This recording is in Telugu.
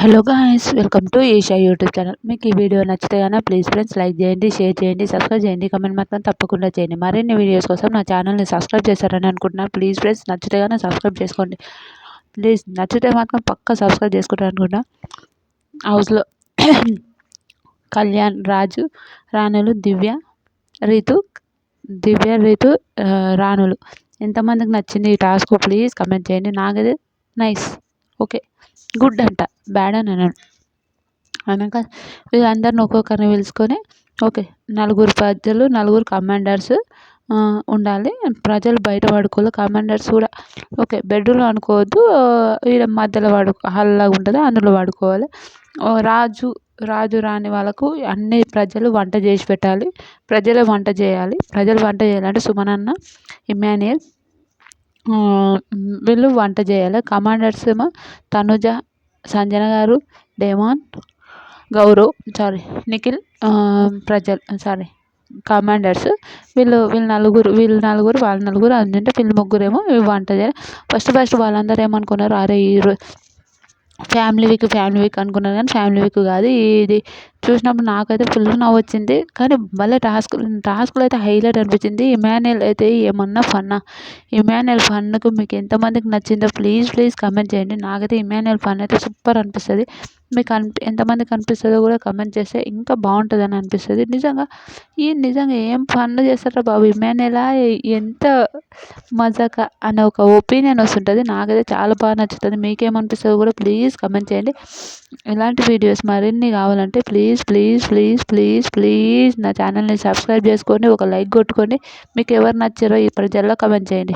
Hello guys, welcome to Isha YouTube channel. మీకు ఈ వీడియో నచ్చితే కనుక ప్లీజ్ ఫ్రెండ్స్ లైక్ చేయండి, షేర్ చేయండి, సబ్స్క్రైబ్ చేయండి, కమెంట్ మాత్రం తప్పకుండా చేయండి. మరిన్ని వీడియోస్ కోసం నా ఛానల్ని సబ్స్క్రైబ్ చేశారని అనుకుంటున్నాను. ప్లీజ్ ఫ్రెండ్స్ నచ్చితే కనుక సబ్స్క్రైబ్ చేసుకోండి. ప్లీజ్ నచ్చితే మాత్రం పక్కా సబ్స్క్రైబ్ చేసుకుంటారు అనుకుంటా. హౌస్లో కళ్యాణ్, రాజు, రాణులు, రీతు రీతు రాణులు ఎంతమందికి నచ్చింది ఈ టాస్క్ ప్లీజ్ కమెంట్ చేయండి. నాకైతే నైస్, ఓకే, గుడ్ అంట, బ్యాడ్ అని అన్నాడు. అనక వీళ్ళందరిని ఒక్కొక్కరిని పిలుచుకొని ఓకే, నలుగురు కమాండర్స్ ఉండాలి. ప్రజలు బయట పడుకోవాలి, కమాండర్స్ కూడా ఓకే బెడ్రూమ్లో అనుకోవద్దు, ఈడ మధ్యలో హాల్లాగా ఉంటుంది, అందులో పడుకోవాలి. రాజు రాని వాళ్ళకు అన్ని ప్రజలు వంట చేసి పెట్టాలి. ప్రజలు వంట చేయాలంటే సుమనన్న, ఇమాన్యుయల్ వీళ్ళు వంట చేయాలి. కమాండర్స్ ఏమో తనుజ, సంజన గారు, డేమాన్, గౌరవ్, నిఖిల్, కమాండర్స్. వీళ్ళు వాళ్ళ నలుగురు అంటే వీళ్ళు ముగ్గురేమో వంట చేయాలి. ఫస్ట్ వాళ్ళందరూ ఏమనుకున్నారు, అరే ఫ్యామిలీ వీక్ అనుకున్నారు, కానీ ఫ్యామిలీ వీక్ కాదు ఇది. చూసినప్పుడు నాకైతే ఫుల్ నవ్వు వచ్చింది, కానీ భలే టాస్క్లో అయితే హైలైట్ అనిపించింది. ఇమాన్యుయల్ అయితే ఏమన్నా ఇమాన్యుయల్ ఫన్కు మీకు ఎంతమందికి నచ్చిందో ప్లీజ్ కమెంట్ చేయండి. నాకైతే ఇమాన్యుయల్ ఫన్ అయితే సూపర్ అనిపిస్తుంది. మీకు ఎంతమందికి అనిపిస్తుందో కూడా కమెంట్ చేస్తే ఇంకా బాగుంటుందని అనిపిస్తుంది. నిజంగా ఏం ఫన్ చేస్తారా బాబు, ఇమాన్యుయల్ ఎంత మజాక అనే ఒక ఒపీనియన్ వస్తుంటుంది. నాకైతే చాలా బాగా నచ్చుతుంది. మీకేమనిపిస్తుందో కూడా ప్లీజ్ కమెంట్ చేయండి. ఇలాంటి వీడియోస్ మరిన్ని కావాలంటే ప్లీజ్ నా ఛానల్ని సబ్స్క్రైబ్ చేసుకోండి, ఒక లైక్ కొట్టుకోండి. మీకు ఎవరు నచ్చారో ఈ ప్రజల్లో కమెంట్ చేయండి.